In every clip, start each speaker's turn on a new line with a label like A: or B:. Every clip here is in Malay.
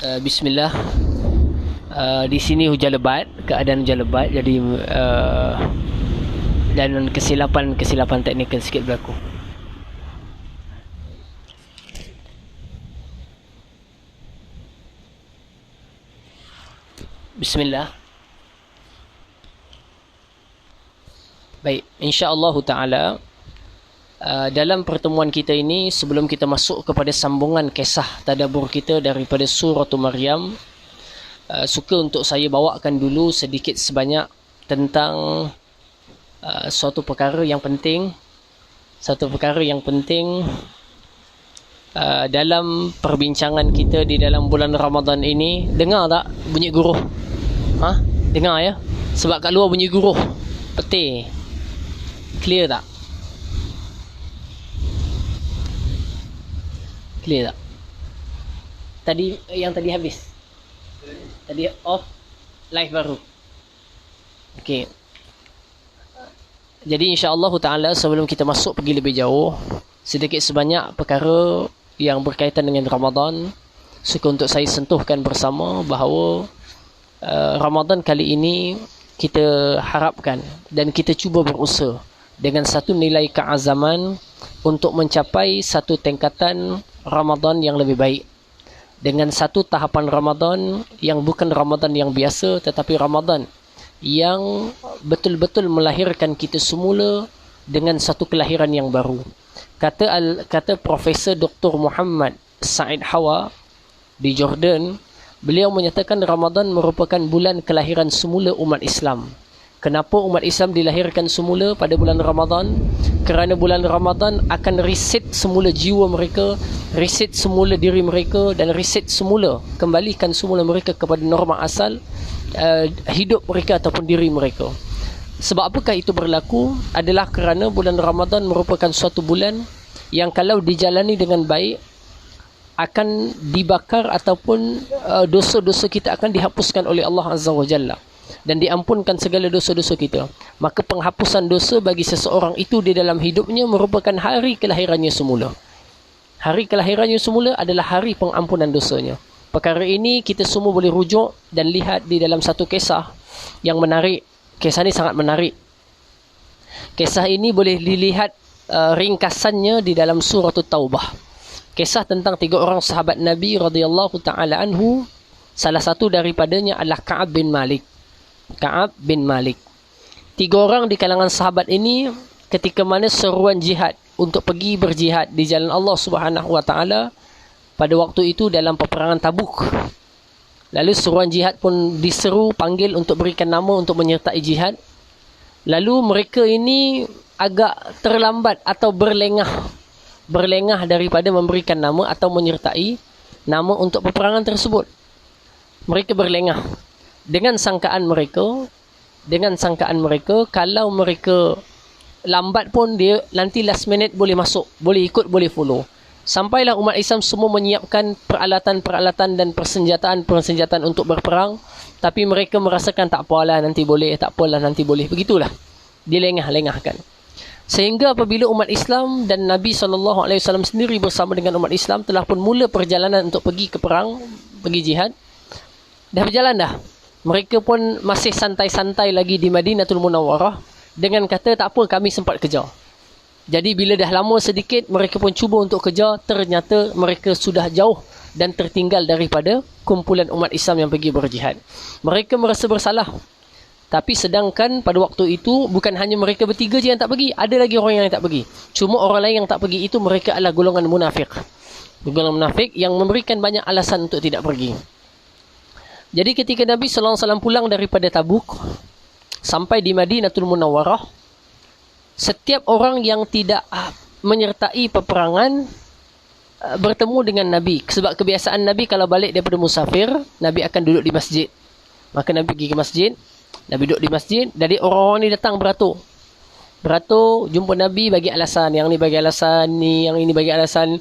A: Bismillah. Di sini hujan lebat, keadaan hujan lebat, jadi dan kesilapan teknikal sikit berlaku. Bismillah. Baik, insya-Allah taala dalam pertemuan kita ini, sebelum kita masuk kepada sambungan kisah tadabbur kita daripada surah Maryam, suka untuk saya bawakan dulu sedikit sebanyak tentang suatu perkara yang penting dalam perbincangan kita di dalam bulan Ramadan ini. Dengar tak bunyi guruh? Dengar ya? Sebab kat luar bunyi guruh. Petir. Clear tak? Clear tak? Yang tadi habis. Tadi off, live baru. Okey. Jadi insya-Allah taala sebelum kita masuk pergi lebih jauh, sedikit sebanyak perkara yang berkaitan dengan Ramadan suka untuk saya sentuhkan bersama bahawa Ramadan kali ini kita harapkan dan kita cuba berusaha dengan satu nilai keazaman untuk mencapai satu tingkatan Ramadan yang lebih baik, dengan satu tahapan Ramadan yang bukan Ramadan yang biasa, tetapi Ramadan yang betul-betul melahirkan kita semula dengan satu kelahiran yang baru. Kata Profesor Dr. Muhammad Said Hawa di Jordan, beliau menyatakan Ramadan merupakan bulan kelahiran semula umat Islam. Kenapa umat Islam dilahirkan semula pada bulan Ramadan? Kerana bulan Ramadan akan reset semula jiwa mereka, reset semula diri mereka, dan reset semula, kembalikan semula mereka kepada norma asal hidup mereka ataupun diri mereka. Sebab apakah itu berlaku? Adalah kerana bulan Ramadan merupakan suatu bulan yang kalau dijalani dengan baik akan dibakar ataupun dosa-dosa kita akan dihapuskan oleh Allah Azza wa Jalla dan diampunkan segala dosa-dosa kita. Maka penghapusan dosa bagi seseorang itu di dalam hidupnya merupakan hari kelahirannya semula. Hari kelahirannya semula adalah hari pengampunan dosanya. Perkara ini kita semua boleh rujuk dan lihat di dalam satu kisah yang menarik. Kisah ini sangat menarik. Kisah ini boleh dilihat ringkasannya di dalam surah Taubah. Kisah tentang 3 orang sahabat Nabi radhiyallahu taala anhu. Salah satu daripadanya adalah Ka'ab bin Malik. 3 orang di kalangan sahabat ini ketika mana seruan jihad untuk pergi berjihad di jalan Allah Subhanahu wa taala pada waktu itu dalam peperangan Tabuk. Lalu seruan jihad pun diseru, panggil untuk berikan nama untuk menyertai jihad. Lalu mereka ini agak terlambat atau berlengah daripada memberikan nama atau menyertai nama untuk peperangan tersebut. Mereka berlengah dengan sangkaan mereka kalau mereka lambat pun dia nanti last minute boleh masuk, boleh ikut, boleh follow. Sampailah umat Islam semua menyiapkan peralatan dan persenjataan untuk berperang, tapi mereka merasakan tak apalah nanti boleh, begitulah. Dilengah-lengahkan. Sehingga apabila umat Islam dan Nabi SAW sendiri bersama dengan umat Islam telah pun mula perjalanan untuk pergi ke perang, pergi jihad, dah berjalan dah. Mereka pun masih santai-santai lagi di Madinatul Munawwarah dengan kata tak apa, kami sempat kejar. Jadi bila dah lama sedikit mereka pun cuba untuk kejar, ternyata mereka sudah jauh dan tertinggal daripada kumpulan umat Islam yang pergi berjihad. Mereka merasa bersalah. Tapi sedangkan pada waktu itu bukan hanya mereka bertiga je yang tak pergi, ada lagi orang yang tak pergi. Cuma orang lain yang tak pergi itu mereka adalah golongan munafik. Golongan munafik yang memberikan banyak alasan untuk tidak pergi. Jadi ketika Nabi SAW pulang daripada Tabuk sampai di Madinatul Munawwarah, setiap orang yang tidak menyertai peperangan bertemu dengan Nabi. Sebab kebiasaan Nabi kalau balik daripada musafir, Nabi akan duduk di masjid. Maka Nabi pergi ke masjid, Nabi duduk di masjid. Jadi orang-orang ni datang beratur, jumpa Nabi, bagi alasan. Yang ni bagi alasan ni, yang ini bagi alasan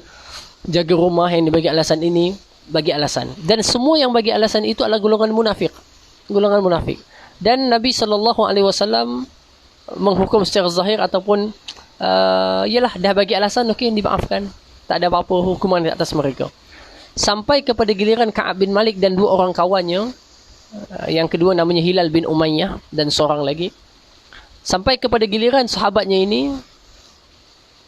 A: jaga rumah, yang ni bagi alasan ini, bagi alasan. Dan semua yang bagi alasan itu adalah golongan munafik. Dan Nabi SAW menghukum secara zahir ataupun yalah dah bagi alasan, okey, dimaafkan. Tak ada apa-apa hukuman di atas mereka. Sampai kepada giliran Ka'ab bin Malik dan dua orang kawannya, yang kedua namanya Hilal bin Umayyah dan seorang lagi. Sampai kepada giliran sahabatnya ini,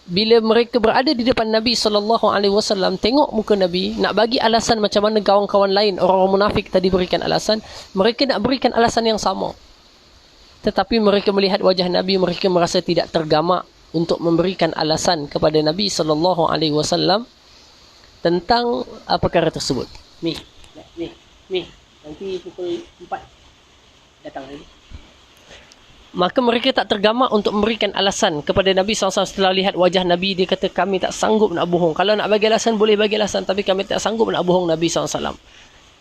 A: bila mereka berada di depan Nabi SAW, tengok muka Nabi, nak bagi alasan macam mana kawan-kawan lain, orang-orang munafik tadi berikan alasan, mereka nak berikan alasan yang sama. Tetapi mereka melihat wajah Nabi, mereka merasa tidak tergamak untuk memberikan alasan kepada Nabi SAW tentang perkara tersebut. Ni. Nanti pukul 4 datang lagi. Maka mereka tak tergamak untuk memberikan alasan kepada Nabi SAW. Setelah lihat wajah Nabi, dia kata, kami tak sanggup nak bohong. Kalau nak bagi alasan, boleh bagi alasan. Tapi kami tak sanggup nak bohong Nabi SAW.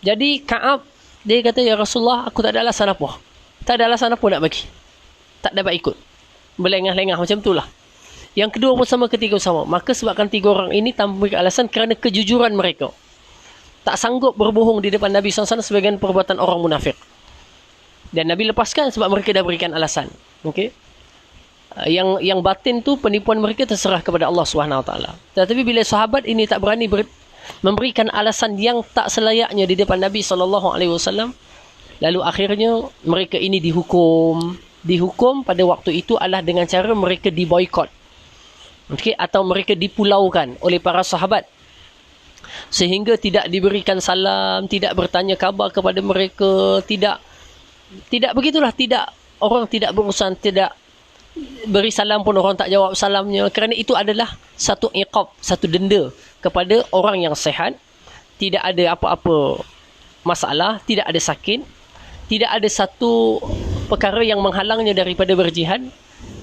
A: Jadi Ka'ab, dia kata, ya Rasulullah, aku tak ada alasan apa. Tak ada alasan apa nak bagi. Tak dapat ikut. Berlengah-lengah macam itulah. Yang kedua pun sama, ketiga sama. Maka sebabkan tiga orang ini tanpa memberi alasan kerana kejujuran mereka. Tak sanggup berbohong di depan Nabi SAW sebagai perbuatan orang munafik. Dan Nabi lepaskan sebab mereka dah berikan alasan. Okey. Yang batin tu penipuan mereka terserah kepada Allah SWT. Tetapi bila sahabat ini tak berani memberikan alasan yang tak selayaknya di depan Nabi SAW, lalu akhirnya mereka ini dihukum. Dihukum pada waktu itu adalah dengan cara mereka diboykot. Okey, atau mereka dipulaukan oleh para sahabat. Sehingga tidak diberikan salam, tidak bertanya khabar kepada mereka, tidak begitulah, orang tidak berurusan, tidak beri salam pun orang tak jawab salamnya, kerana itu adalah satu iqab, satu denda kepada orang yang sihat, tidak ada apa-apa masalah, tidak ada sakit, tidak ada satu perkara yang menghalangnya daripada berjihad,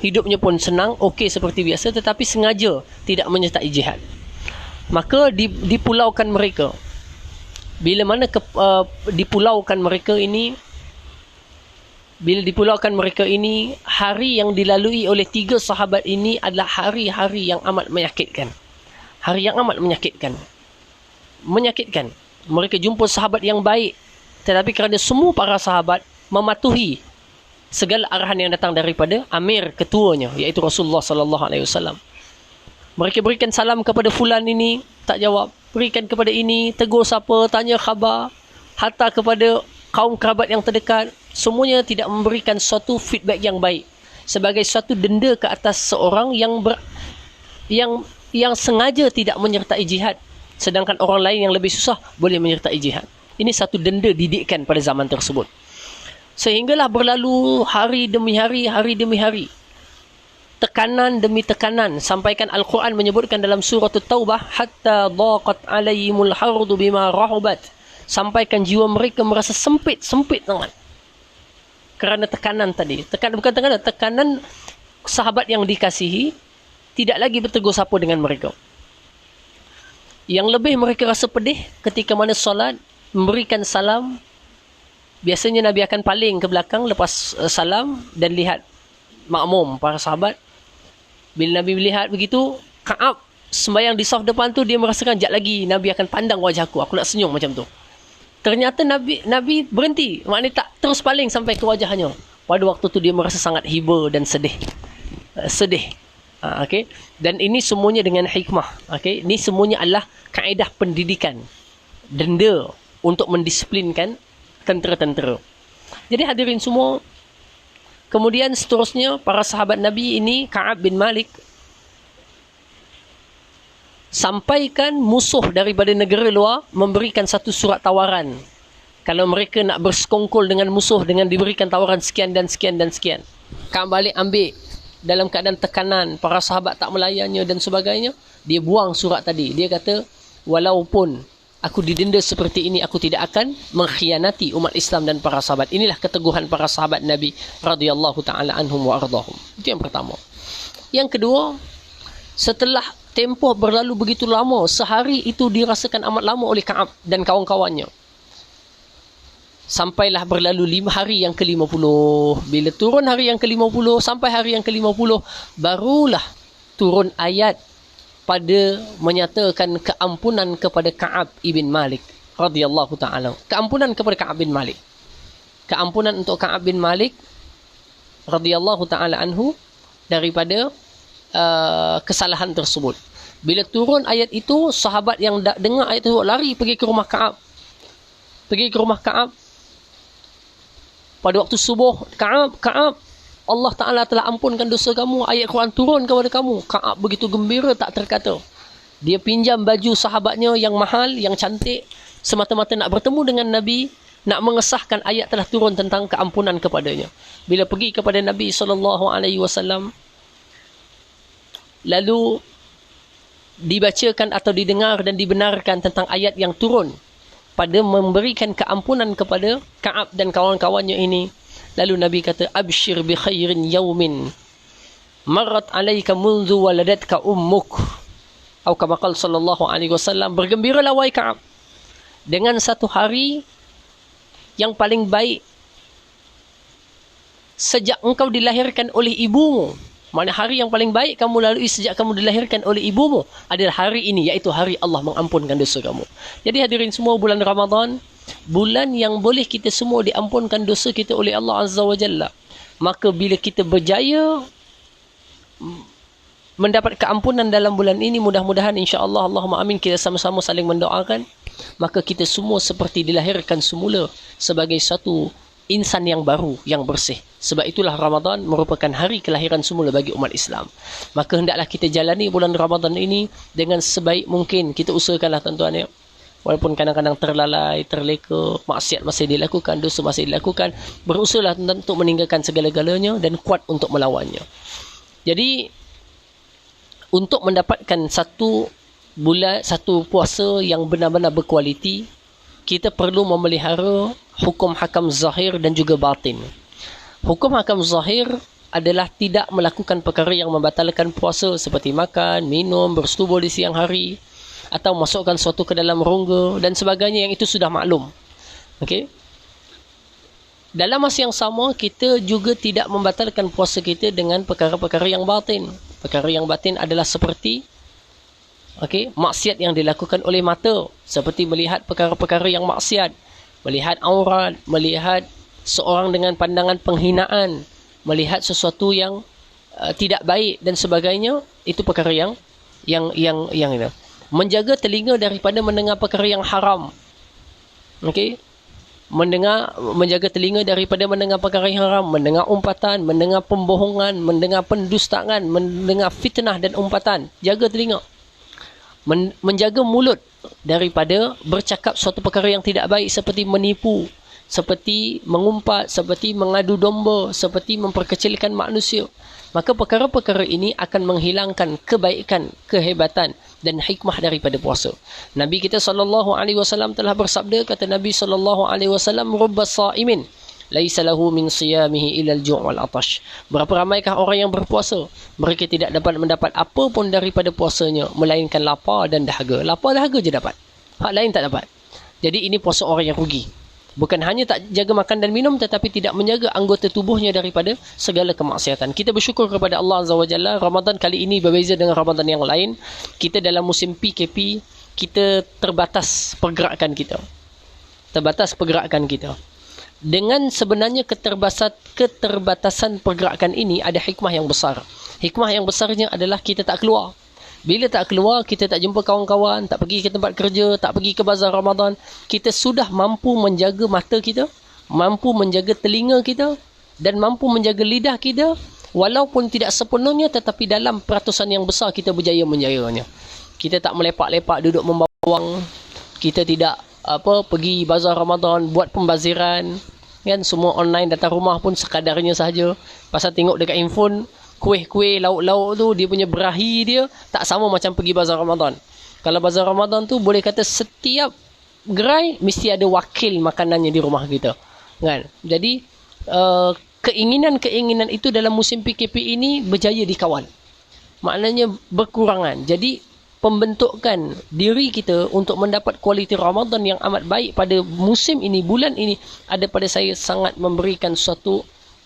A: hidupnya pun senang, okey seperti biasa, tetapi sengaja tidak menyertai jihad. Maka dipulaukan mereka. Bila mana dipulaukan mereka ini, hari yang dilalui oleh tiga sahabat ini adalah hari-hari yang amat menyakitkan. Hari yang amat menyakitkan. Mereka jumpa sahabat yang baik, tetapi kerana semua para sahabat mematuhi segala arahan yang datang daripada amir ketuanya, iaitu Rasulullah SAW. Mereka berikan salam kepada fulan ini, tak jawab. Berikan kepada ini, tegur siapa, tanya khabar. Hatta kepada kaum kerabat yang terdekat, semuanya tidak memberikan suatu feedback yang baik. Sebagai suatu denda ke atas seorang yang sengaja tidak menyertai jihad. Sedangkan orang lain yang lebih susah boleh menyertai jihad. Ini satu denda didikan pada zaman tersebut. Sehinggalah berlalu hari demi hari, tekanan demi tekanan, sampaikan Al-Quran menyebutkan dalam surah At-Taubah, hatta dhaqat alaihimul hardu bima rahubat, sampaikan jiwa mereka merasa sempit sangat kerana tekanan tadi. Tekanan sahabat yang dikasihi tidak lagi bertegur sapa dengan mereka. Yang lebih mereka rasa pedih ketika mana solat, memberikan salam. Biasanya Nabi akan paling ke belakang lepas salam dan lihat makmum para sahabat. Bila Nabi melihat begitu, Ka'ab sembahyang di saf depan tu, dia merasakan jap lagi Nabi akan pandang wajah aku nak senyum macam tu. Ternyata Nabi berhenti, maknanya tak terus paling sampai ke wajahnya. Pada waktu tu dia merasa sangat hiba dan sedih. Okay? Dan ini semuanya dengan hikmah. Okay? Ini semuanya adalah kaedah pendidikan, denda untuk mendisiplinkan tentera-tentera. Jadi hadirin semua, kemudian seterusnya para sahabat Nabi ini, Ka'ab bin Malik, sampaikan musuh daripada negara luar memberikan satu surat tawaran. Kalau mereka nak bersekongkol dengan musuh dengan diberikan tawaran sekian dan sekian dan sekian, Ka'ab balik ambil dalam keadaan tekanan, para sahabat tak melayannya dan sebagainya, dia buang surat tadi. Dia kata, walaupun aku didenda seperti ini, aku tidak akan mengkhianati umat Islam dan para sahabat. Inilah keteguhan para sahabat Nabi radhiyallahu taala anhum wa ardahum. Itu yang pertama. Yang kedua, setelah tempoh berlalu begitu lama, sehari itu dirasakan amat lama oleh Ka'ab dan kawan-kawannya. Sampailah berlalu 5 hari yang ke-50. Bila turun hari yang ke-50 sampai hari yang ke-50, barulah turun ayat pada menyatakan keampunan kepada Ka'ab ibn Malik radhiyallahu taala. Keampunan kepada Ka'ab bin Malik. Keampunan untuk Ka'ab bin Malik radhiyallahu taala anhu daripada kesalahan tersebut. Bila turun ayat itu, sahabat yang dengar ayat itu lari pergi ke rumah Ka'ab. Pergi ke rumah Ka'ab. Pada waktu subuh, Ka'ab, Allah Ta'ala telah ampunkan dosa kamu. Ayat Quran turun kepada kamu. Ka'ab begitu gembira tak terkata. Dia pinjam baju sahabatnya yang mahal, yang cantik, semata-mata nak bertemu dengan Nabi, nak mengesahkan ayat telah turun tentang keampunan kepadanya. Bila pergi kepada Nabi SAW, lalu dibacakan atau didengar dan dibenarkan tentang ayat yang turun pada memberikan keampunan kepada Ka'ab dan kawan-kawannya ini. Lalu Nabi kata, abshir bi khairin yaumin marrat alaika mundu waladatka ummuk. Atau kama qala sallallahu alaihi wasallam, bergembiralah wahai Ka'ab dengan satu hari yang paling baik sejak engkau dilahirkan oleh ibumu. Mana hari yang paling baik kamu lalui sejak kamu dilahirkan oleh ibumu adalah hari ini, iaitu hari Allah mengampunkan dosa kamu. Jadi hadirin semua, bulan Ramadan, bulan yang boleh kita semua diampunkan dosa kita oleh Allah Azza wa Jalla. Maka bila kita berjaya mendapat keampunan dalam bulan ini, mudah-mudahan insya-Allah, Allahumma amin, kita sama-sama saling mendoakan, maka kita semua seperti dilahirkan semula sebagai satu insan yang baru, yang bersih. Sebab itulah Ramadan merupakan hari kelahiran semula bagi umat Islam. Maka hendaklah kita jalani bulan Ramadan ini dengan sebaik mungkin. Kita usahakanlah tuan-tuan ya. Walaupun kadang-kadang terlalai, terleka, maksiat masih dilakukan, dosa masih dilakukan, berusahalah untuk meninggalkan segala-galanya dan kuat untuk melawannya. Jadi untuk mendapatkan satu puasa yang benar-benar berkualiti, kita perlu memelihara hukum hakam zahir dan juga batin. Hukum hakam zahir adalah tidak melakukan perkara yang membatalkan puasa seperti makan, minum, bersetubuh di siang hari atau masukkan sesuatu ke dalam rongga dan sebagainya, yang itu sudah maklum. Okey. Dalam masa yang sama, kita juga tidak membatalkan puasa kita dengan perkara-perkara yang batin. Perkara yang batin adalah seperti maksiat yang dilakukan oleh mata, seperti melihat perkara-perkara yang maksiat, melihat aurat, melihat seorang dengan pandangan penghinaan, melihat sesuatu yang tidak baik dan sebagainya. Itu perkara yang ini. Menjaga telinga daripada mendengar perkara yang haram. Okey. Menjaga telinga daripada mendengar perkara yang haram, mendengar umpatan, mendengar pembohongan, mendengar pendustaan, mendengar fitnah dan umpatan. Jaga telinga. Menjaga mulut daripada bercakap suatu perkara yang tidak baik, seperti menipu, seperti mengumpat, seperti mengadu domba, seperti memperkecilkan manusia. Maka perkara-perkara ini akan menghilangkan kebaikan, kehebatan dan hikmah daripada puasa. Nabi kita SAW telah bersabda, kata Nabi SAW, rubba sa'imin laisa lahu min siyamihi illa al-ju' wal atash. Berapa ramaikah orang yang berpuasa, mereka tidak dapat mendapat apa pun daripada puasanya melainkan lapar dan dahaga. Lapar dahaga je dapat, hak lain tak dapat. Jadi ini puasa orang yang rugi. Bukan hanya tak jaga makan dan minum, tetapi tidak menjaga anggota tubuhnya daripada segala kemaksiatan. Kita bersyukur kepada Allah Azza wa Jalla, Ramadan kali ini berbeza dengan Ramadan yang lain. Kita dalam musim PKP, kita terbatas pergerakan kita. Dengan sebenarnya keterbatasan pergerakan ini ada hikmah yang besar. Hikmah yang besarnya adalah kita tak keluar. Bila tak keluar, kita tak jumpa kawan-kawan, tak pergi ke tempat kerja, tak pergi ke bazar Ramadan, kita sudah mampu menjaga mata kita, mampu menjaga telinga kita dan mampu menjaga lidah kita, walaupun tidak sepenuhnya, tetapi dalam peratusan yang besar kita berjaya menjaganya. Kita tak melepak-lepak duduk membawang, kita tidak pergi bazar Ramadan buat pembaziran, kan, semua online, datang rumah pun sekadarnya sahaja. Pasal tengok dekat handphone, kuih-kuih, lauk-lauk tu, dia punya berahi dia tak sama macam pergi bazar Ramadan. Kalau bazar Ramadan tu boleh kata setiap gerai mesti ada wakil makanannya di rumah kita, kan. Jadi keinginan-keinginan itu dalam musim PKP ini berjaya dikawal, maknanya berkurangan. Jadi pembentukan diri kita untuk mendapat kualiti Ramadan yang amat baik pada musim ini, bulan ini, ada pada saya sangat memberikan suatu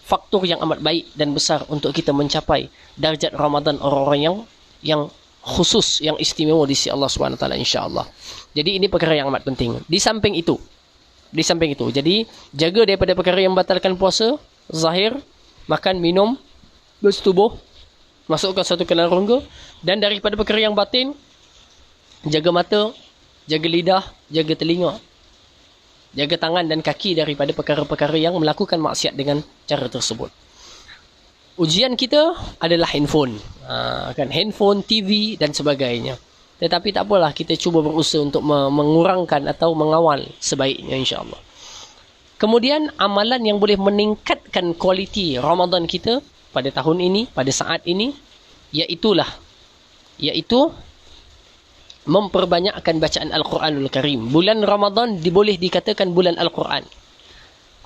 A: faktor yang amat baik dan besar untuk kita mencapai darjat Ramadan orang-orang yang khusus, yang istimewa di sisi Allah SWT, insya-Allah. Jadi ini perkara yang amat penting. Di samping itu, jadi jaga daripada perkara yang membatalkan puasa zahir, makan, minum, bersetubuh, masukkan satu ke dalam rongga, dan daripada perkara yang batin, Jaga mata, jaga lidah, jaga telinga. Jaga tangan dan kaki daripada perkara-perkara yang melakukan maksiat dengan cara tersebut. Ujian kita adalah handphone. Kan handphone, TV dan sebagainya. Tetapi tak apalah, kita cuba berusaha untuk mengurangkan atau mengawal sebaiknya insya-Allah. Kemudian amalan yang boleh meningkatkan kualiti Ramadan kita pada tahun ini, pada saat ini, iaitu memperbanyakkan bacaan Al-Quranul Karim. Bulan Ramadan boleh dikatakan bulan Al-Quran.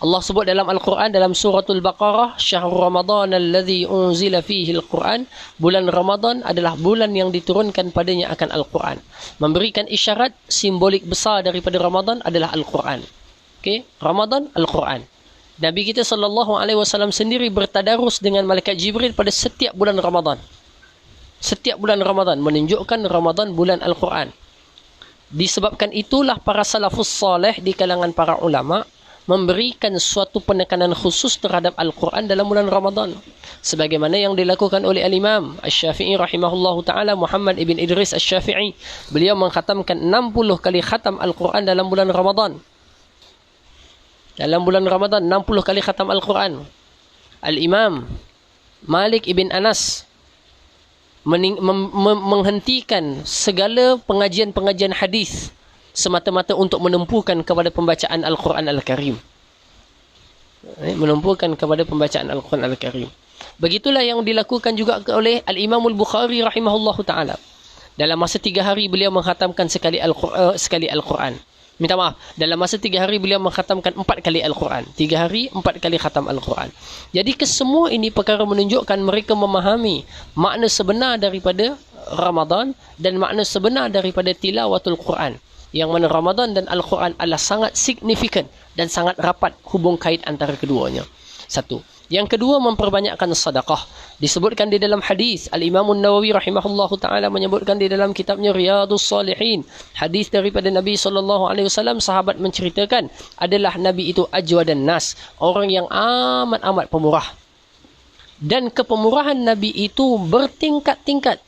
A: Allah sebut dalam Al-Quran dalam suratul Baqarah, Syahrul Ramadan alladhi unzila fihi Al-Quran. Bulan Ramadan adalah bulan yang diturunkan padanya akan Al-Quran. Memberikan isyarat simbolik besar daripada Ramadan adalah Al-Quran. Okey, Ramadan Al-Quran. Nabi kita SAW sendiri bertadarus dengan malaikat Jibril pada setiap bulan Ramadan. Setiap bulan Ramadan menunjukkan Ramadan bulan Al-Quran. Disebabkan itulah para salafus salih di kalangan para ulama memberikan suatu penekanan khusus terhadap Al-Quran dalam bulan Ramadan. Sebagaimana yang dilakukan oleh Al-Imam Asy-Syafi'i rahimahullahu ta'ala, Muhammad ibn Idris Asy-Syafi'i. Beliau mengkhatamkan 60 kali khatam Al-Quran dalam bulan Ramadan. Dalam bulan Ramadan 60 kali khatam Al-Quran. Al-Imam Malik ibn Anas menghentikan segala pengajian-pengajian hadis semata-mata untuk menumpukan kepada pembacaan Al-Quran Al-Karim. Menumpukan kepada pembacaan Al-Quran Al-Karim. Begitulah yang dilakukan juga oleh Al-Imam Al-Bukhari rahimahullahu ta'ala. Dalam masa 3 hari beliau mengkhatamkan sekali Al-Quran. Minta maaf, dalam masa 3 hari beliau mengkhatamkan 4 kali Al-Quran. 3 hari, 4 kali khatam Al-Quran. Jadi kesemua ini perkara menunjukkan mereka memahami makna sebenar daripada Ramadan dan makna sebenar daripada tilawatul Quran. Yang mana Ramadan dan Al-Quran adalah sangat signifikan dan sangat rapat hubung kait antara keduanya. Satu. Yang kedua, memperbanyakkan sedekah. Disebutkan di dalam hadis, Al-Imam An-Nawawi rahimahullahu ta'ala menyebutkan di dalam kitabnya Riyadhus Salihin. Hadis daripada Nabi SAW, sahabat menceritakan, adalah Nabi itu ajwadan nas. Orang yang amat-amat pemurah. Dan kepemurahan Nabi itu bertingkat-tingkat.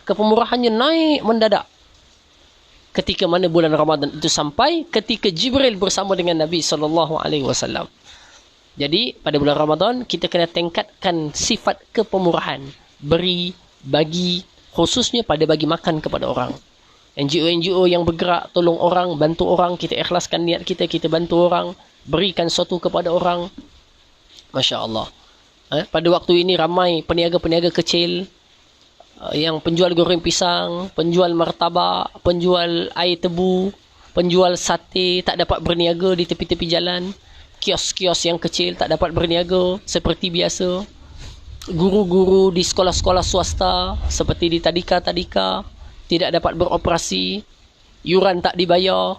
A: Kepemurahannya naik mendadak. Ketika mana bulan Ramadan itu sampai, ketika Jibril bersama dengan Nabi SAW. Jadi pada bulan Ramadan kita kena tingkatkan sifat kepemurahan, beri, bagi, khususnya pada bagi makan kepada orang. NGO-NGO yang bergerak tolong orang, bantu orang, kita ikhlaskan niat kita, kita bantu orang, berikan sesuatu kepada orang. Masya Allah. Pada waktu ini ramai peniaga-peniaga kecil yang penjual goreng pisang, penjual martabak, penjual air tebu, penjual sate tak dapat berniaga di tepi-tepi jalan. Kios-kios yang kecil tak dapat berniaga seperti biasa. Guru-guru di sekolah-sekolah swasta seperti di tadika-tadika tidak dapat beroperasi. Yuran tak dibayar.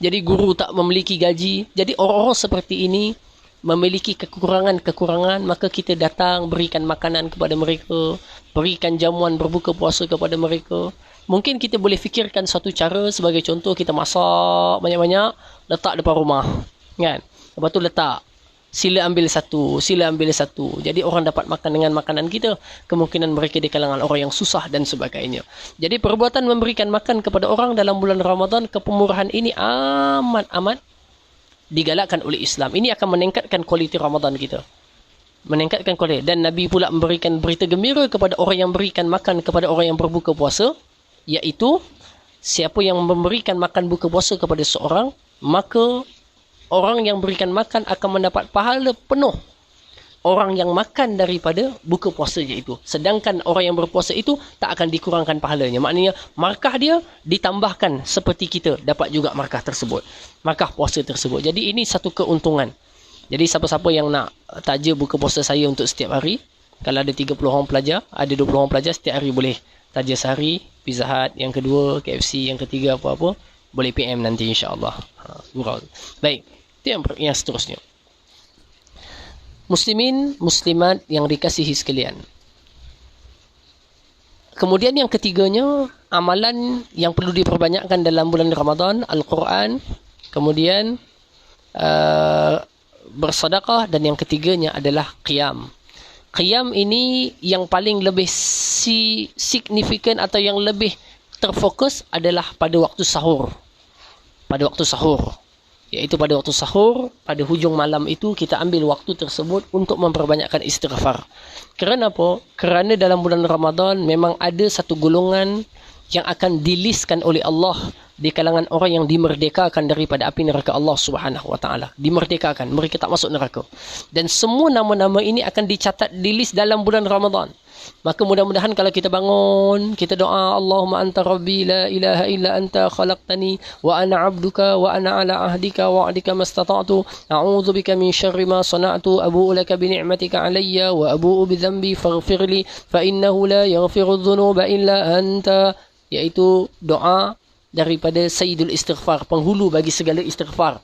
A: Jadi guru tak memiliki gaji. Jadi orang-orang seperti ini memiliki kekurangan-kekurangan, maka kita datang berikan makanan kepada mereka, berikan jamuan berbuka puasa kepada mereka. Mungkin kita boleh fikirkan satu cara, sebagai contoh kita masak banyak-banyak, letak depan rumah. Kan? Lepas tu letak, sila ambil satu, sila ambil satu. Jadi orang dapat makan dengan makanan kita. Kemungkinan mereka di kalangan orang yang susah dan sebagainya. Jadi perbuatan memberikan makan kepada orang dalam bulan Ramadan, kepemurahan ini amat-amat digalakkan oleh Islam. Ini akan meningkatkan kualiti Ramadan kita. Meningkatkan kualiti. Dan Nabi pula memberikan berita gembira kepada orang yang berikan makan kepada orang yang berbuka puasa. Iaitu, siapa yang memberikan makan buka puasa kepada seorang, maka orang yang berikan makan akan mendapat pahala penuh orang yang makan daripada buka puasa itu. Sedangkan orang yang berpuasa itu tak akan dikurangkan pahalanya. Maknanya markah dia ditambahkan seperti kita dapat juga markah tersebut. Markah puasa tersebut. Jadi ini satu keuntungan. Jadi siapa-siapa yang nak taja buka puasa saya untuk setiap hari, kalau ada 30 orang pelajar, ada 20 orang pelajar, setiap hari boleh taja sehari, Pizza Hut, yang kedua KFC, yang ketiga apa-apa, boleh PM nanti insya-Allah. Baik. Itu yang seterusnya. Muslimin, muslimat yang dikasihi sekalian. Kemudian yang ketiganya, amalan yang perlu diperbanyakkan dalam bulan Ramadan, Al-Quran. Kemudian bersedekah, dan yang ketiganya adalah qiyam. Qiyam ini yang paling lebih signifikan atau yang lebih terfokus adalah pada waktu sahur. Pada waktu sahur. Iaitu pada waktu sahur, pada hujung malam itu kita ambil waktu tersebut untuk memperbanyakkan istighfar. Kerana apa? Kerana dalam bulan Ramadan memang ada satu golongan yang akan dilistkan oleh Allah di kalangan orang yang dimerdekakan daripada api neraka Allah Subhanahu wa taala. Dimerdekakan, mereka tak masuk neraka. Dan semua nama-nama ini akan dicatat di list dalam bulan Ramadan. Maka mudah-mudahan kalau kita bangun, kita doa, Allahumma anta rabbi la ilaha illa anta khalaqtani wa ana abduka wa ana ala ahdika wa wa'dika mastata'tu a'udzu bika min syarri ma sana'tu abu'u laka bi ni'matika alayya wa abu'u bi dhanbi faghfirli fa innahu la yaghfiru dhunuba illa anta. Iaitu doa daripada Sayyidul Istighfar, penghulu bagi segala istighfar.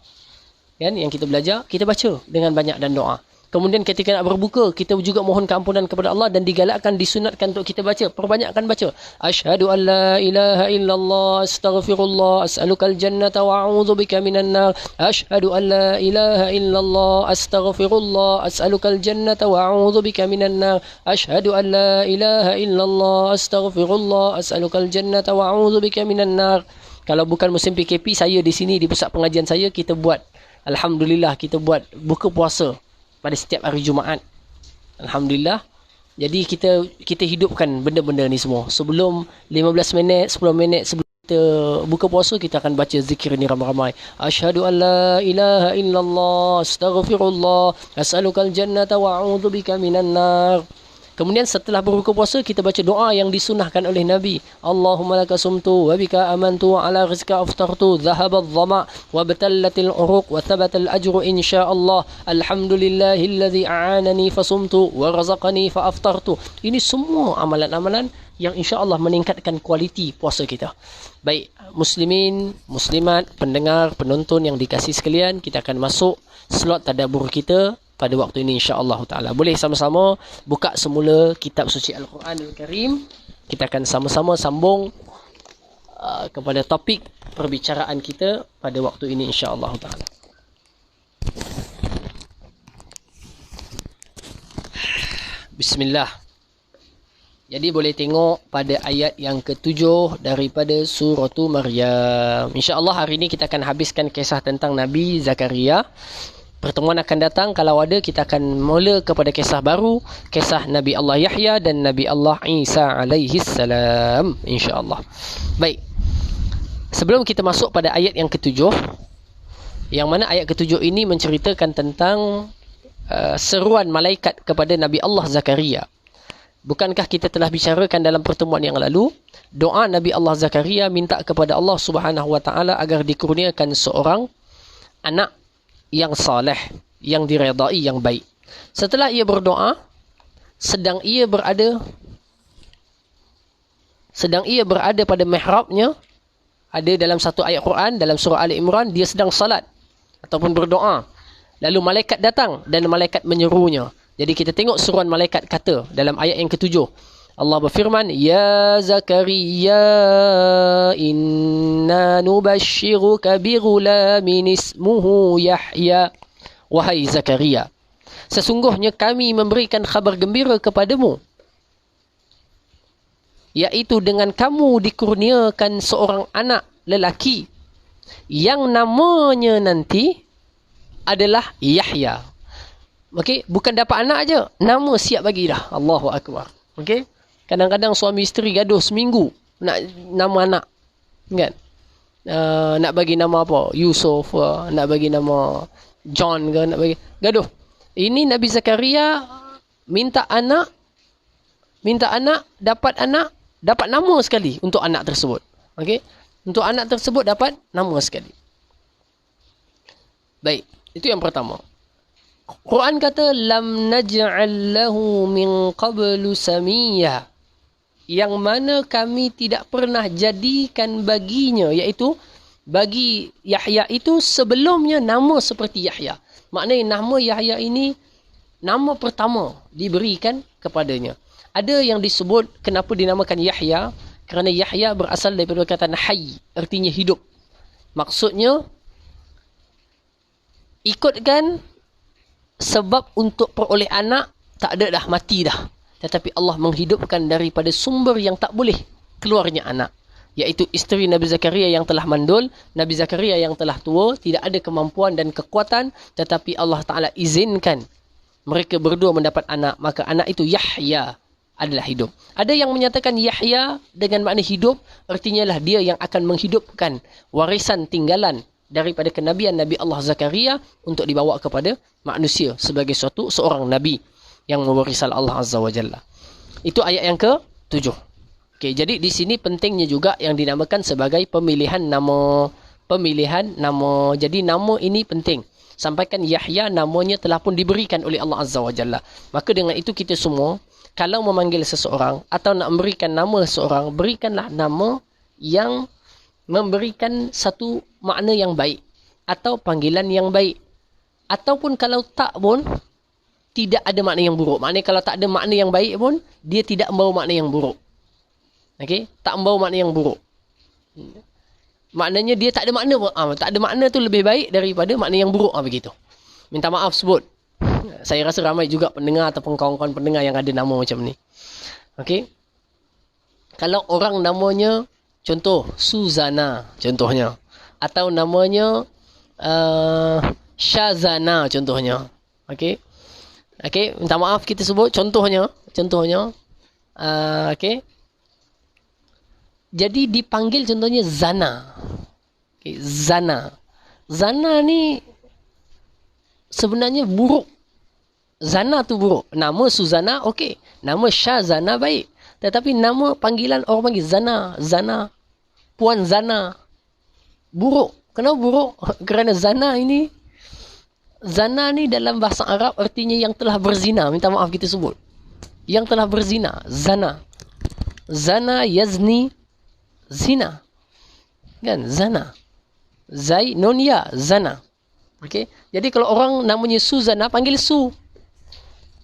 A: Kan yang kita belajar, kita baca dengan banyak dan doa. Kemudian ketika nak berbuka, kita juga mohon keampunan kepada Allah dan digalakkan, disunatkan untuk kita baca. Perbanyakkan baca. Asyhadu an la ilaha illallah astaghfirullah as'alukal jannata wa a'udzu bika minan nar. Asyhadu an la ilaha illallah astaghfirullah as'alukal jannata wa a'udzu bika minan nar. Asyhadu an la ilaha illallah astaghfirullah as'alukal jannata wa a'udzu bika minan nar. Kalau bukan musim PKP, saya di sini di pusat pengajian saya, kita buat, alhamdulillah, kita buat buka puasa pada setiap hari Jumaat. Alhamdulillah. Jadi kita hidupkan benda-benda ni semua. Sebelum 15 minit, 10 minit sebelum kita buka puasa, kita akan baca zikir ni ramai-ramai. Asyhadu an la ilaha illallah astaghfirullah as'alukal jannata wa a'udzu bika minan nar. Kemudian setelah berbuka puasa, kita baca doa yang disunahkan oleh Nabi. Allahumma laka sumtu wa bika amantu wa ala rizqa aftartu dhahaba adh-dhama wa batallatil uruq wa thabatal ajru insyaallah. Alhamdulillahilladzi a'anani fasumtu wa razaqani fa aftartu. Ini semua amalan-amalan yang insya-Allah meningkatkan kualiti puasa kita. Baik, muslimin, muslimat, pendengar, penonton yang dikasihi sekalian, kita akan masuk slot tadabbur kita pada waktu ini insya-Allah taala. Boleh sama-sama buka semula kitab suci Al-Quranul Karim. Kita akan sama-sama sambung kepada topik perbicaraan kita pada waktu ini insya-Allah taala. Bismillah. Jadi boleh tengok pada ayat yang ke-7 daripada surah Maryam. Insya-Allah hari ini kita akan habiskan kisah tentang Nabi Zakaria. Pertemuan akan datang, kalau ada, kita akan mula kepada kisah baru, kisah Nabi Allah Yahya dan Nabi Allah Isa alaihi salam, insya-Allah. Baik. Sebelum kita masuk pada ayat yang ke-7, yang mana ayat ke-7 ini menceritakan tentang seruan malaikat kepada Nabi Allah Zakaria. Bukankah kita telah bicarakan dalam pertemuan yang lalu, doa Nabi Allah Zakaria minta kepada Allah Subhanahu wa taala agar dikurniakan seorang anak yang saleh, yang diredai, yang baik. Setelah ia berdoa, sedang ia berada pada mihrabnya, ada dalam satu ayat Quran, dalam surah Ali Imran, dia sedang salat ataupun berdoa. Lalu malaikat datang dan malaikat menyerunya. Jadi kita tengok seruan malaikat kata dalam ayat yang ke-7. Allah berfirman, Ya Zakaria, inna nubashiruka bighulamin ismuhu Yahya. Wahai Zakaria, sesungguhnya kami memberikan khabar gembira kepadamu, yaitu dengan kamu dikurniakan seorang anak lelaki yang namanya nanti adalah Yahya. Okey, bukan dapat anak aja, nama siap bagi dah. Allahu Akbar. Okey. Kadang-kadang suami isteri gaduh seminggu nak nama anak, kan? Nak bagi nama apa? Yusuf, nak bagi nama John ke, nak bagi gaduh. Ini Nabi Zakaria minta anak, dapat nama sekali untuk anak tersebut. Okey? Untuk anak tersebut dapat nama sekali. Baik, itu yang pertama. Quran kata lam naj'al lahu min qablu samiyya, yang mana kami tidak pernah jadikan baginya, iaitu bagi Yahya itu sebelumnya nama seperti Yahya. Maknanya nama Yahya ini nama pertama diberikan kepadanya. Ada yang disebut kenapa dinamakan Yahya, kerana Yahya berasal daripada perkataan hayy, artinya hidup. Maksudnya ikutkan sebab untuk peroleh anak tak ada dah, mati dah. Tetapi Allah menghidupkan daripada sumber yang tak boleh keluarnya anak. iaitu isteri Nabi Zakaria yang telah mandul, Nabi Zakaria yang telah tua, tidak ada kemampuan dan kekuatan, tetapi Allah Ta'ala izinkan mereka berdua mendapat anak, maka anak itu Yahya adalah hidup. Ada yang menyatakan Yahya dengan makna hidup, artinya lah dia yang akan menghidupkan warisan tinggalan daripada kenabian Nabi Allah Zakaria untuk dibawa kepada manusia sebagai seorang Nabi yang mewarisal Allah Azza wa Jalla. Itu ayat yang ke-7. Okey, jadi di sini pentingnya juga yang dinamakan sebagai pemilihan nama. Pemilihan nama. Jadi nama ini penting. Sampaikan Yahya namanya telah pun diberikan oleh Allah Azza wa Jalla. Maka dengan itu kita semua, kalau memanggil seseorang atau nak memberikan nama seseorang, berikanlah nama yang memberikan satu makna yang baik. Atau panggilan yang baik. Ataupun kalau tak pun, tidak ada makna yang buruk. Maknanya kalau tak ada makna yang baik pun, dia tidak membawa makna yang buruk. Okey, tak membawa makna yang buruk. Maknanya dia tak ada makna pun. Tak ada makna tu lebih baik daripada makna yang buruk. Begitu. Minta maaf sebut. Saya rasa ramai juga pendengar ataupun kawan-kawan pendengar yang ada nama macam ni. Okey. Kalau orang namanya, contoh, Suzana, contohnya. Atau namanya Shazana, contohnya. Okey. Okey, minta maaf kita sebut contohnya. Okey. Jadi dipanggil contohnya Zana. Okay, Zana. Zana ni sebenarnya buruk. Zana tu buruk. Nama Suzana okey. Nama Shazana baik. Tetapi nama panggilan orang panggil Zana. Zana. Puan Zana. Buruk. Kenapa buruk? Kerana Zana ini, Zana ni dalam bahasa Arab artinya yang telah berzina. Minta maaf kita sebut. Yang telah berzina. Zana. Zana yazni. Zina. Kan? Zana. Zai, non ya, zana. Okey. Jadi kalau orang namanya Suzana, panggil Su.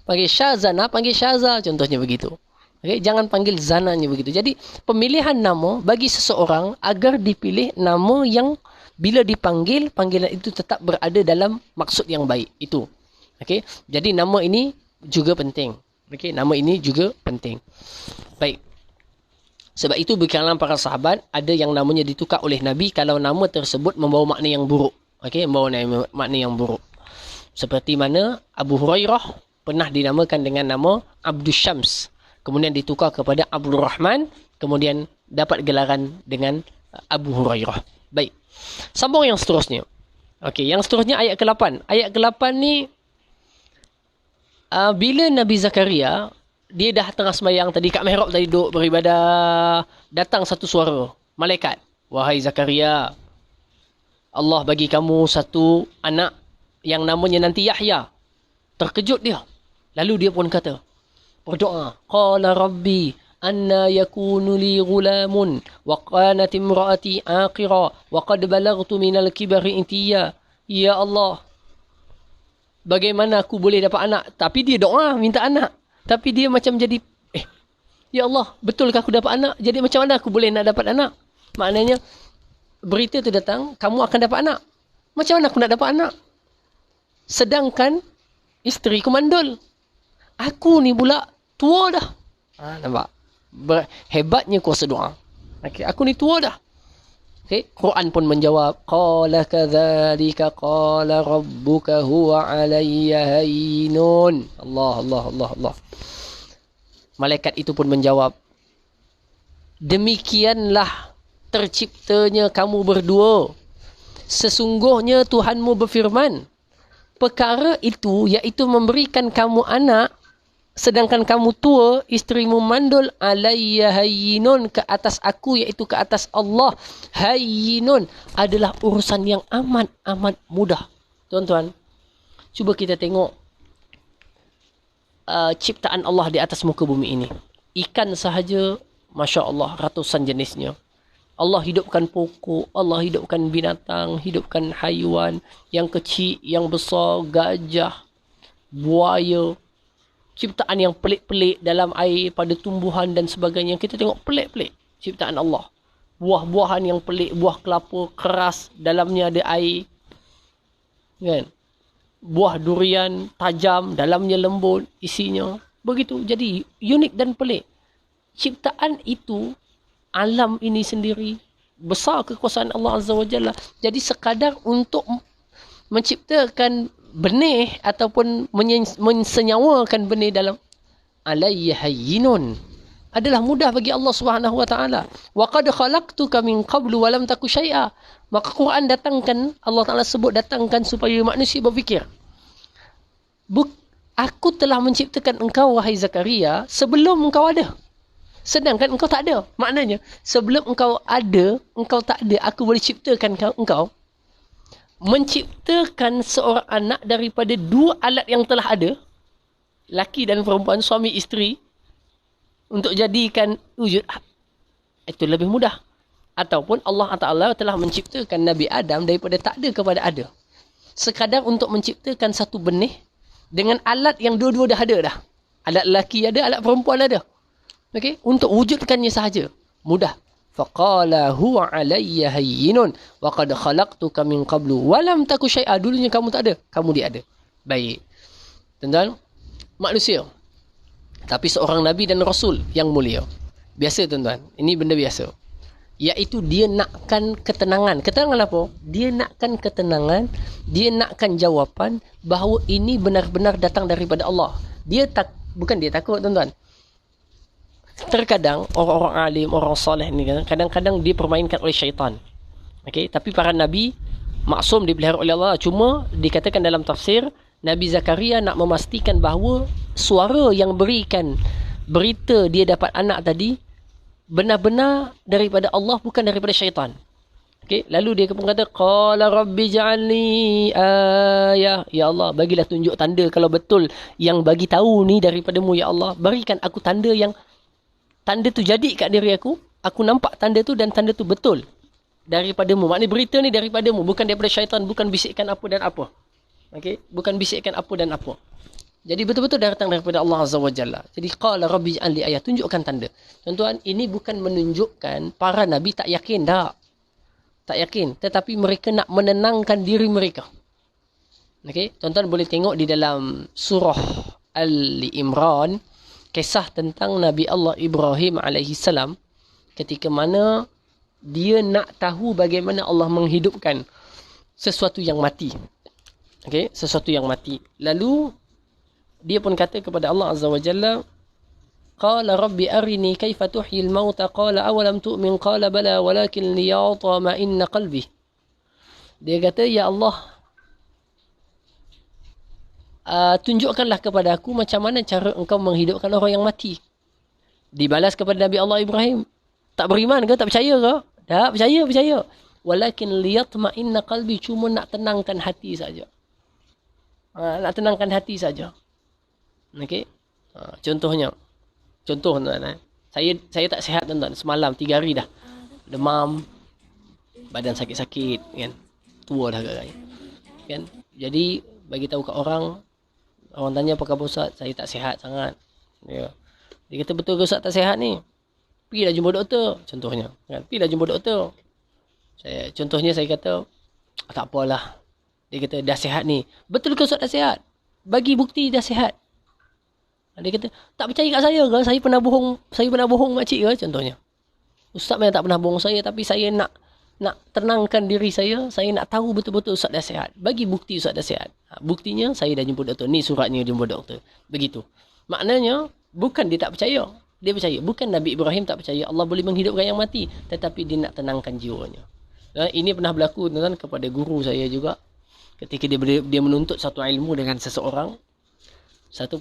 A: Panggil Shazana, panggil Shaza. Contohnya begitu. Okey. Jangan panggil zananya begitu. Jadi pemilihan nama bagi seseorang agar dipilih nama yang bila dipanggil, panggilan itu tetap berada dalam maksud yang baik. Itu. Okey. Jadi nama ini juga penting. Okey. Nama ini juga penting. Baik. Sebab itu di kalangan para sahabat ada yang namanya ditukar oleh Nabi kalau nama tersebut membawa makna yang buruk. Okey, membawa makna yang buruk. Seperti mana Abu Hurairah pernah dinamakan dengan nama Abdul Syams. Kemudian ditukar kepada Abdul Rahman, kemudian dapat gelaran dengan Abu Hurairah. Baik. Sambung yang seterusnya. Okey, yang seterusnya ayat ke-8. Ayat ke-8 ni bila Nabi Zakaria dia dah tengah sembahyang tadi kat mihrab tadi duduk beribadah, datang satu suara malaikat, wahai Zakaria, Allah bagi kamu satu anak yang namanya nanti Yahya. Terkejut dia, lalu dia pun kata, berdoa, qala rabbi anna yakunu li ghulamun wa kanat imraati aqira wa qad balaghtu minal kibari intiya. Ya Allah, bagaimana aku boleh dapat anak? Tapi dia doa minta anak. Tapi dia macam jadi, ya Allah, betulkah aku dapat anak? Jadi macam mana aku boleh nak dapat anak? Maknanya, berita tu datang, kamu akan dapat anak. Macam mana aku nak dapat anak? Sedangkan, isteri ku mandul. Aku ni pula tua dah. Nampak? Hebatnya kuasa doa. Okay, aku ni tua dah. Okay, Quran pun menjawab, qala kadzalika qala rabbuka huwa alayya hayyinun. Allah. Malaikat itu pun menjawab, demikianlah terciptanya kamu berdua. Sesungguhnya Tuhanmu berfirman, perkara itu iaitu memberikan kamu anak, sedangkan kamu tua, isterimu mandul, alayya hayyinun, ke atas aku, iaitu ke atas Allah. Hayyinun adalah urusan yang amat mudah. Tuan-tuan, cuba kita tengok ciptaan Allah di atas muka bumi ini. Ikan sahaja, Masya Allah, ratusan jenisnya. Allah hidupkan pokok, Allah hidupkan binatang, hidupkan haiwan, yang kecil, yang besar, gajah, buaya, ciptaan yang pelik-pelik dalam air, pada tumbuhan dan sebagainya. Kita tengok pelik-pelik ciptaan Allah. Buah-buahan yang pelik, buah kelapa keras, dalamnya ada air. Kan? Buah durian tajam, dalamnya lembut, isinya. Begitu. Jadi unik dan pelik. Ciptaan itu alam ini sendiri. Besar kekuasaan Allah Azza wa Jalla. Jadi sekadar untuk menciptakan benih ataupun mensenyawakan benih dalam alayya hayyinun adalah mudah bagi Allah Subhanahu wa taala. Wa qad khalaqtuka min qablu wa lam taku syai'a. Maka Quran datangkan, Allah Taala sebut datangkan supaya manusia berfikir. Aku telah menciptakan engkau wahai Zakaria sebelum engkau ada. Sedangkan engkau tak ada. Maknanya sebelum engkau ada, engkau tak ada, aku boleh ciptakan engkau. Menciptakan seorang anak daripada dua alat yang telah ada, laki dan perempuan, suami isteri, untuk jadikan wujud, itu lebih mudah. Ataupun Allah Ta'ala telah menciptakan Nabi Adam daripada tak ada kepada ada. Sekadar untuk menciptakan satu benih dengan alat yang dua-dua dah ada dah. Alat lelaki ada, alat perempuan ada. Okey, untuk wujudkannya sahaja mudah. Faqala huwa alayya hayyinun wa qad khalaqtuka min qablu wa lam taku syai'a. Dulunya kamu tak ada, kamu dia ada. Baik. Tuan-tuan, manusia. Tapi seorang Nabi dan Rasul yang mulia. Biasa tuan-tuan. Ini benda biasa. Iaitu dia nakkan ketenangan. Ketenangan apa? Dia nakkan ketenangan. Dia nakkan jawapan bahawa ini benar-benar datang daripada Allah. Bukan dia takut tuan-tuan. Terkadang orang-orang alim, orang soleh ni kadang-kadang dipermainkan oleh syaitan. Okay? Tapi para Nabi maksum dipelihara oleh Allah. Cuma dikatakan dalam tafsir, Nabi Zakaria nak memastikan bahawa suara yang berikan berita dia dapat anak tadi benar-benar daripada Allah, bukan daripada syaitan. Okay? Lalu dia pun kata, qala rabbi ja'alni ayah. Ya Allah, bagilah tunjuk tanda kalau betul yang bagi tahu ni daripadamu, ya Allah. Berikan aku tanda yang tanda tu jadi kat diri aku. Aku nampak tanda tu dan tanda tu betul daripadamu. Maknanya berita ni daripadamu, bukan daripada syaitan, bukan bisikan apa dan apa. Okay? Bukan bisikan apa dan apa. Jadi betul-betul datang daripada Allah Azza wa Jalla. Jadi qala rabbi ja'alni ayah, tunjukkan tanda. Tuan-tuan, ini bukan menunjukkan para nabi tak yakin, tak. Tak yakin, tetapi mereka nak menenangkan diri mereka. Okey, tuan-tuan boleh tengok di dalam surah Al-Imran kisah tentang Nabi Allah Ibrahim alaihi salam ketika mana dia nak tahu bagaimana Allah menghidupkan sesuatu yang mati. Okey, sesuatu yang mati. Lalu dia pun kata kepada Allah Azza wa Jalla, qala rabbi arini kaifa tuhyil mauta qala awalam tu'min qala bala walakin liyatma'inna qalbi. Dia kata, ya Allah, tunjukkanlah kepada aku macam mana cara engkau menghidupkan orang yang mati. Dibalas kepada Nabi Allah Ibrahim, tak beriman ke, tak percaya ke? Tak percaya. Walakin liyatma'inna qalbi, cuma nak tenangkan hati saja. Nak tenangkan hati saja. Okey. Contoh tuan-tuan, saya tak sihat tuan-tuan, semalam 3 hari dah. Demam, badan sakit-sakit kan. Tua dah agak kan. Jadi bagi tahu kat orang tanya apa khabar Ustaz, saya tak sihat sangat. Ya. Dia kata, betul ke Ustaz tak sihat ni? Pergilah jumpa doktor, contohnya. Kan? Pergilah jumpa doktor. Contohnya saya kata, tak apalah. Dia kata, dah sihat ni. Betul ke Ustaz dah sihat? Bagi bukti dah sihat. Dia kata, tak percaya kat saya ke? Saya pernah bohong makcik ke? Contohnya. Ustaz memang tak pernah bohong saya, tapi saya nak tenangkan diri saya nak tahu betul-betul Ustaz dah sihat. Bagi bukti Ustaz dah sihat. Buktinya, saya dah jumpa doktor. Ni suratnya jumpa doktor. Begitu. Maknanya, bukan dia tak percaya. Dia percaya. Bukan Nabi Ibrahim tak percaya Allah boleh menghidupkan yang mati. Tetapi dia nak tenangkan jiwanya. Ini pernah berlaku tuan-tuan kepada guru saya juga. Ketika dia menuntut satu ilmu dengan seseorang. Satu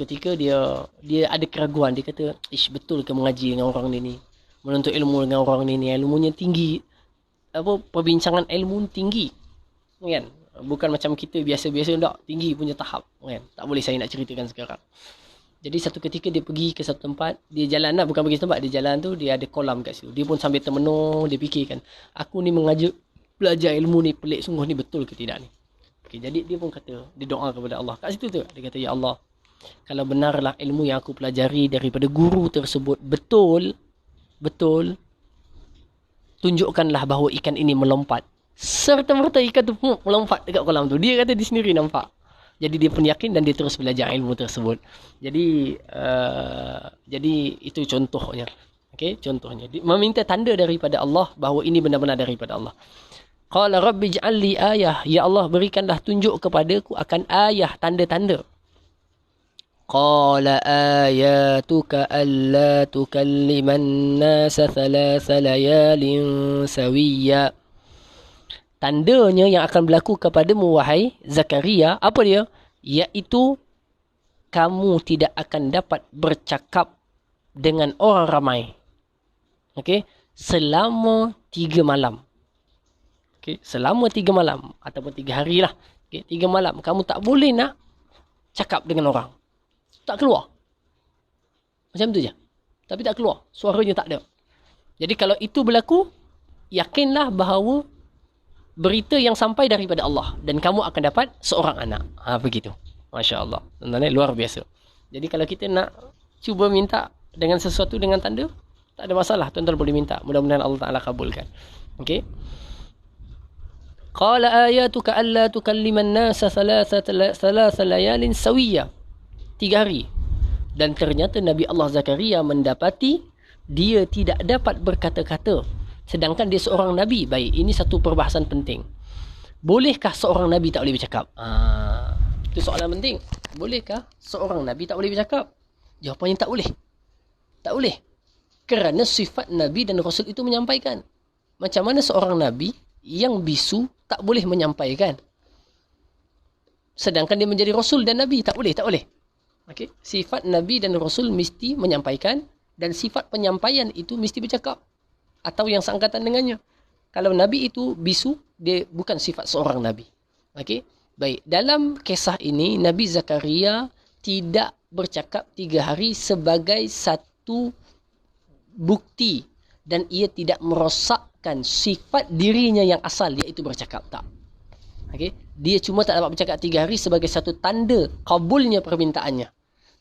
A: ketika dia ada keraguan. Dia kata, betul ke mengaji dengan orang ni? Menuntut ilmu dengan orang ni, ilmunya tinggi. Perbincangan ilmu tinggi. Kan? Bukan macam kita biasa-biasa, tak. Tinggi punya tahap. Kan? Tak boleh saya nak ceritakan sekarang. Jadi satu ketika dia pergi ke satu tempat. Dia jalan lah, bukan pergi tempat. Dia jalan tu, dia ada kolam kat situ. Dia pun sambil termenung, dia fikirkan, aku ni belajar ilmu ni pelik sungguh ni, betul ke tidak ni? Okay, jadi dia pun kata, dia doa kepada Allah. Kat situ tu, dia kata, ya Allah, kalau benarlah ilmu yang aku pelajari daripada guru tersebut betul, tunjukkanlah bahawa ikan ini melompat. Serta-merta ikan tu melompat dekat kolam tu. Dia kata dia sendiri nampak. Jadi dia pun yakin dan dia terus belajar ilmu tersebut. Jadi itu contohnya. Okey, contohnya meminta tanda daripada Allah bahawa ini benar-benar daripada Allah. Qala rabbi ij'al li ayah, ya Allah berikanlah tunjuk kepadaku akan ayah, tanda-tanda. Qala ayatuka alla tukalliman nasa thalatha layalin sawiyya. Tandanya yang akan berlaku kepadamu wahai Zakaria, apa dia? Iaitu kamu tidak akan dapat bercakap dengan orang ramai. Okey, selama 3 malam. Okey, selama 3 malam ataupun 3 hari lah. Okey, 3 malam kamu tak boleh nak cakap dengan orang. Tak keluar. Macam tu je. Tapi tak keluar. Suaranya tak ada. Jadi kalau itu berlaku, yakinlah bahawa berita yang sampai daripada Allah dan kamu akan dapat seorang anak. Begitu. Masya Allah. Tuan-tuan, luar biasa. Jadi kalau kita nak cuba minta dengan sesuatu dengan tanda, tak ada masalah. Tuan-tuan boleh minta. Mudah-mudahan Allah Ta'ala kabulkan. Okey. Qala ayatuka alla tukalliman nasa thalatha layalin sawiyya. 3 hari. Dan ternyata Nabi Allah Zakaria mendapati dia tidak dapat berkata-kata. Sedangkan dia seorang Nabi. Baik, ini satu perbahasan penting. Bolehkah seorang Nabi tak boleh bercakap? Itu soalan penting. Bolehkah seorang Nabi tak boleh bercakap? Jawapannya tak boleh. Tak boleh. Kerana sifat Nabi dan Rasul itu menyampaikan. Macam mana seorang Nabi yang bisu tak boleh menyampaikan? Sedangkan dia menjadi Rasul dan Nabi. Tak boleh, tak boleh. Okay. Sifat Nabi dan Rasul mesti menyampaikan dan sifat penyampaian itu mesti bercakap. Atau yang seangkatan dengannya. Kalau Nabi itu bisu, dia bukan sifat seorang Nabi. Okey. Baik, dalam kisah ini Nabi Zakaria tidak bercakap 3 hari sebagai satu bukti dan ia tidak merosakkan sifat dirinya yang asal, iaitu bercakap. Tak. Okey. Dia cuma tak dapat bercakap 3 hari sebagai satu tanda kabulnya permintaannya.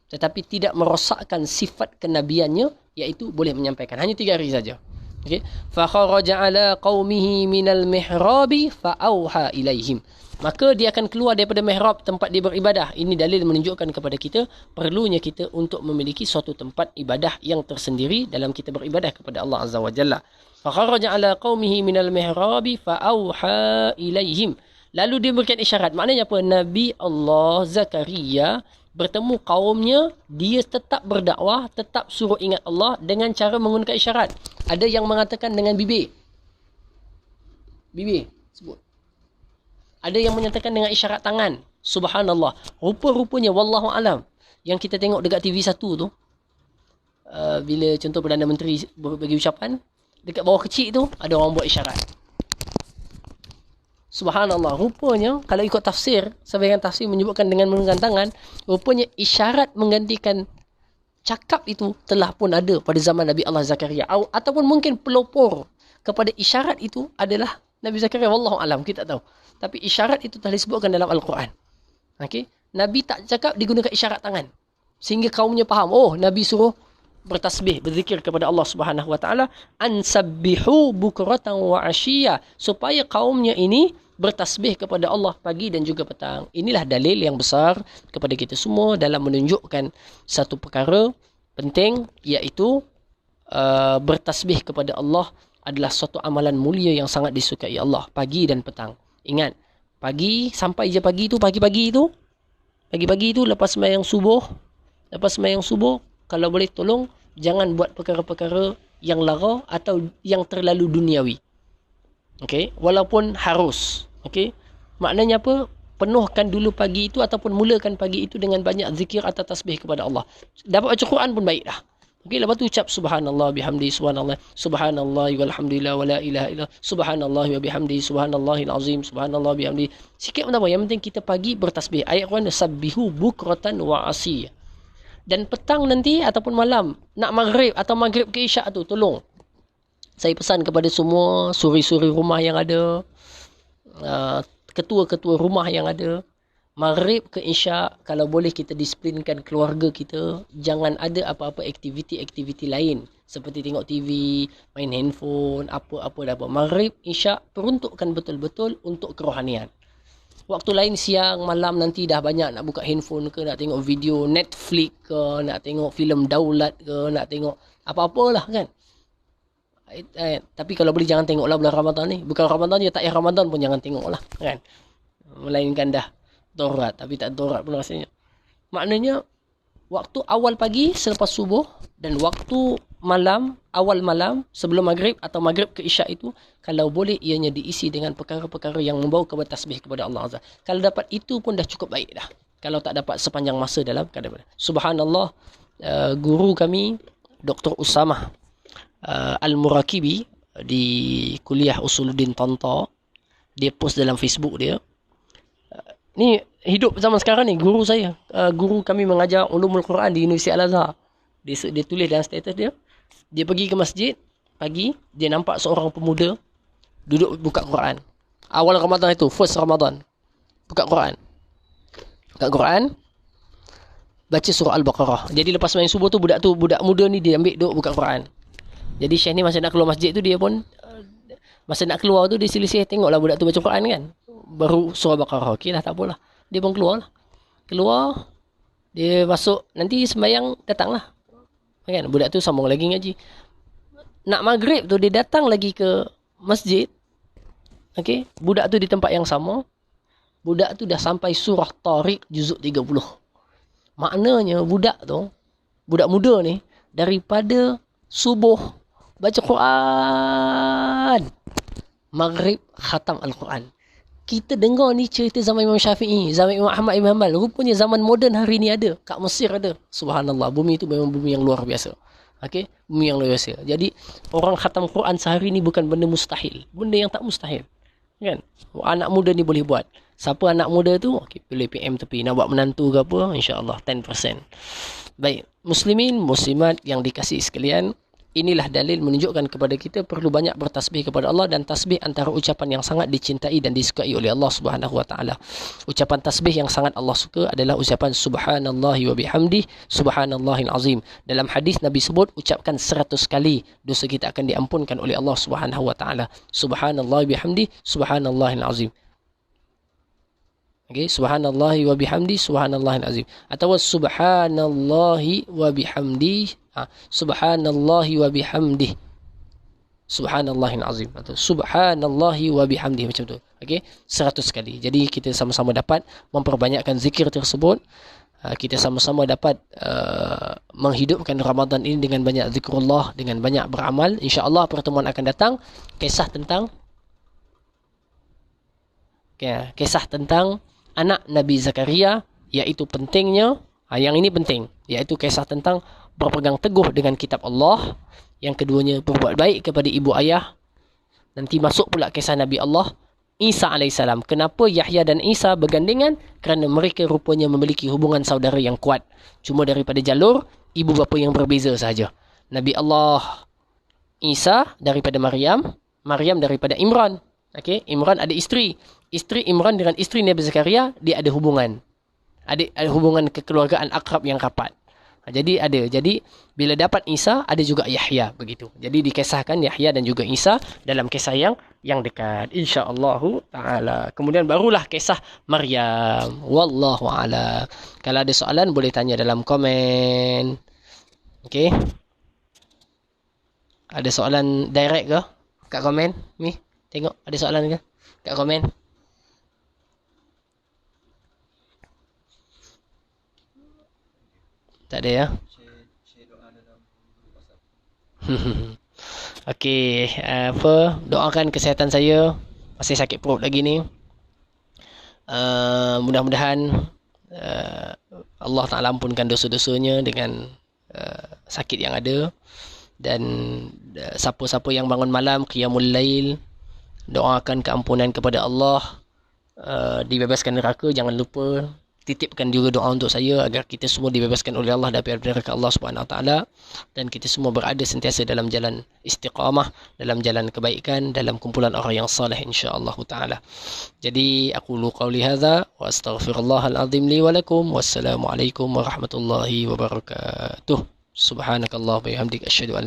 A: Tetapi tidak merosakkan sifat kenabiannya, iaitu boleh menyampaikan. Hanya 3 hari saja. Okey. Fa kharaja ala qaumihi minal mihrabi fa auha ilaihim. Maka dia akan keluar daripada mihrab, tempat dia beribadah. Ini dalil menunjukkan kepada kita perlunya kita untuk memiliki suatu tempat ibadah yang tersendiri dalam kita beribadah kepada Allah Azza wa Jalla. Fa kharaja ala qaumihi minal mihrabi fa auha ilaihim. Lalu dia berikan isyarat. Maknanya apa? Nabi Allah Zakaria bertemu kaumnya, dia tetap berdakwah, tetap suruh ingat Allah dengan cara menggunakan isyarat. Ada yang mengatakan dengan bibir. Bibir, sebut. Ada yang menyatakan dengan isyarat tangan. Subhanallah. Rupa-rupanya, wallahu alam, yang kita tengok dekat TV1 tu, bila contoh Perdana Menteri bagi ucapan, dekat bawah kecil tu, ada orang buat isyarat. Subhanallah, rupanya kalau ikut tafsir, sebahagian tafsir menyebutkan dengan menggunakan tangan, rupanya isyarat menggantikan cakap itu telah pun ada pada zaman Nabi Allah Zakaria. Ataupun mungkin pelopor kepada isyarat itu adalah Nabi Zakaria, wallahu alam, kita tak tahu. Tapi isyarat itu telah disebutkan dalam Al-Quran. Okay? Nabi tak cakap, digunakan isyarat tangan. Sehingga kaumnya faham, oh, Nabi suruh bertasbih, berzikir kepada Allah Subhanahu wa taala, ansabbihu bukratan wa ashiya, supaya kaumnya ini bertasbih kepada Allah pagi dan juga petang. Inilah dalil yang besar kepada kita semua dalam menunjukkan satu perkara penting, iaitu bertasbih kepada Allah adalah suatu amalan mulia yang sangat disukai Allah pagi dan petang. Ingat, pagi sampai je pagi tu, pagi-pagi tu lepas sembahyang subuh, kalau boleh tolong jangan buat perkara-perkara yang lara atau yang terlalu duniawi. Okey, walaupun harus. Okey. Maknanya apa? Penuhkan dulu pagi itu ataupun mulakan pagi itu dengan banyak zikir atau tasbih kepada Allah. Dapat baca Quran pun baik dah. Okey, lepas tu ucap subhanallah bihamdi subhanallah, subhanallah walhamdulillah wala ilaha illallah, subhanallah wa bihamdi subhanallahil azim, subhanallah bihamdi. Sikit pun tak apa, yang penting kita pagi bertasbih. Ayat Quran, sabbihu bukratan wa asiyah. Dan petang nanti ataupun malam, nak maghrib atau maghrib ke isyak tu, tolong saya pesan kepada semua suri-suri rumah yang ada, ketua-ketua rumah yang ada, maghrib ke isyak, kalau boleh kita disiplinkan keluarga kita, jangan ada apa-apa aktiviti-aktiviti lain seperti tengok TV, main handphone, apa-apa dah apa. Maghrib, isyak peruntukkan betul-betul untuk kerohanian. Waktu lain siang, malam nanti dah banyak nak buka handphone ke, nak tengok video Netflix ke, nak tengok filem daulat ke, nak tengok apa-apalah kan. Tapi kalau boleh jangan tengoklah bulan Ramadan ni. Bukan Ramadan je, tak payah Ramadan pun jangan tengoklah, kan. Melainkan dah darurat, tapi tak darurat pun rasanya. Maknanya waktu awal pagi selepas subuh dan waktu malam, awal malam sebelum maghrib atau maghrib ke isyak itu, kalau boleh ianya diisi dengan perkara-perkara yang membawa kepada tasbih kepada Allah Azza. Kalau dapat itu pun dah cukup baik dah. Kalau tak dapat sepanjang masa dalam keadaan. Subhanallah, guru kami Dr. Usamah Al-Murakibi di kuliah Usuluddin Tanta, dia post dalam Facebook dia. Ni hidup zaman sekarang ni, guru saya, guru kami mengajar ulumul Quran di Universiti Al-Azhar. Dia tulis dalam status dia, dia pergi ke masjid pagi, dia nampak seorang pemuda duduk buka Quran. Awal Ramadan itu, first Ramadan. Buka Quran. Baca surah Al-Baqarah. Jadi lepas main subuh tu, budak muda ni dia ambil duduk buka Quran. Jadi Syekh ni masa nak keluar masjid tu, dia pun masa nak keluar tu dia selisih tengoklah budak tu baca Quran kan. Baru surah Baqarah. Okey lah, tak apalah. Dia pun keluar lah. Keluar, dia masuk, nanti sembahyang datanglah. Kan? Budak tu sambung lagi ngaji. Nak maghrib tu dia datang lagi ke masjid. Okey, budak tu di tempat yang sama. Budak tu dah sampai surah Tariq juzuk 30. Maknanya budak muda ni daripada subuh baca Quran, maghrib khatam Al-Quran. Kita dengar ni cerita zaman Imam Syafi'i, zaman Imam Ahmad Ibn Hanbal. Rupanya zaman moden hari ni ada. Kat Mesir ada. Subhanallah. Bumi itu memang bumi yang luar biasa. Okey, bumi yang luar biasa. Jadi, orang khatam Quran sehari ni bukan benda mustahil. Benda yang tak mustahil. Kan? Anak muda ni boleh buat. Siapa anak muda tu? Okey, pilih PM tepi. Nak buat menantu ke apa? InsyaAllah 10%. Baik. Muslimin, muslimat yang dikasihi sekalian, inilah dalil menunjukkan kepada kita perlu banyak bertasbih kepada Allah, dan tasbih antara ucapan yang sangat dicintai dan disukai oleh Allah Subhanahu wa taala. Ucapan tasbih yang sangat Allah suka adalah ucapan subhanallahi wa bihamdih, subhanallahil azim. Dalam hadis Nabi sebut ucapkan 100 kali dosa kita akan diampunkan oleh Allah Subhanahu wa taala. Subhanallahi bihamdih, subhanallahil azim. Okey, subhanallahi wa bihamdi, subhanallahil azim. Atau subhanallahi wa bihamdi, subhanallahi wa bihamdi, subhanallahil azim. Atau subhanallahi wa bihamdi, macam tu. Okey, 100 kali. Jadi kita sama-sama dapat memperbanyakkan zikir tersebut. Kita sama-sama dapat menghidupkan Ramadan ini dengan banyak zikrullah, dengan banyak beramal. InsyaAllah pertemuan akan datang kisah tentang anak Nabi Zakaria, iaitu pentingnya, yang ini penting, iaitu kisah tentang berpegang teguh dengan kitab Allah. Yang keduanya, berbuat baik kepada ibu ayah. Nanti masuk pula kisah Nabi Allah Isa AS. Kenapa Yahya dan Isa bergandengan? Kerana mereka rupanya memiliki hubungan saudara yang kuat. Cuma daripada jalur ibu bapa yang berbeza sahaja. Nabi Allah Isa daripada Maryam, Maryam daripada Imran. Okey, Imran ada isteri. Isteri Imran dengan isteri Nabi Zakaria, dia ada hubungan. Ada hubungan kekeluargaan akrab yang rapat. Jadi bila dapat Isa, ada juga Yahya, begitu. Jadi dikisahkan Yahya dan juga Isa dalam kisah yang dekat, insya-Allah taala. Kemudian barulah kisah Maryam. Wallahu a'lam. Kalau ada soalan boleh tanya dalam komen. Okey. Ada soalan direct ke kat komen? Ni, tengok ada soalan ke kat komen? Tak ada ya? Okey, doakan kesihatan saya. Masih sakit perut lagi ni. Mudah-mudahan Allah Ta'ala ampunkan dosa-dosanya dengan sakit yang ada. Dan siapa-siapa yang bangun malam qiyamul lail, doakan keampunan kepada Allah, dibebaskan neraka. Jangan lupa titipkan juga doa untuk saya agar kita semua dibebaskan oleh Allah daripada neraka Allah Subhanahu Wa Taala, dan kita semua berada sentiasa dalam jalan istiqamah, dalam jalan kebaikan, dalam kumpulan orang yang saleh insya-Allah taala. Jadi aku qauli hadza wa astaghfirullahal azim li wa lakum. Wassalamualaikum warahmatullahi wabarakatuh. Subhanakallah wa bihamdika asyhadu an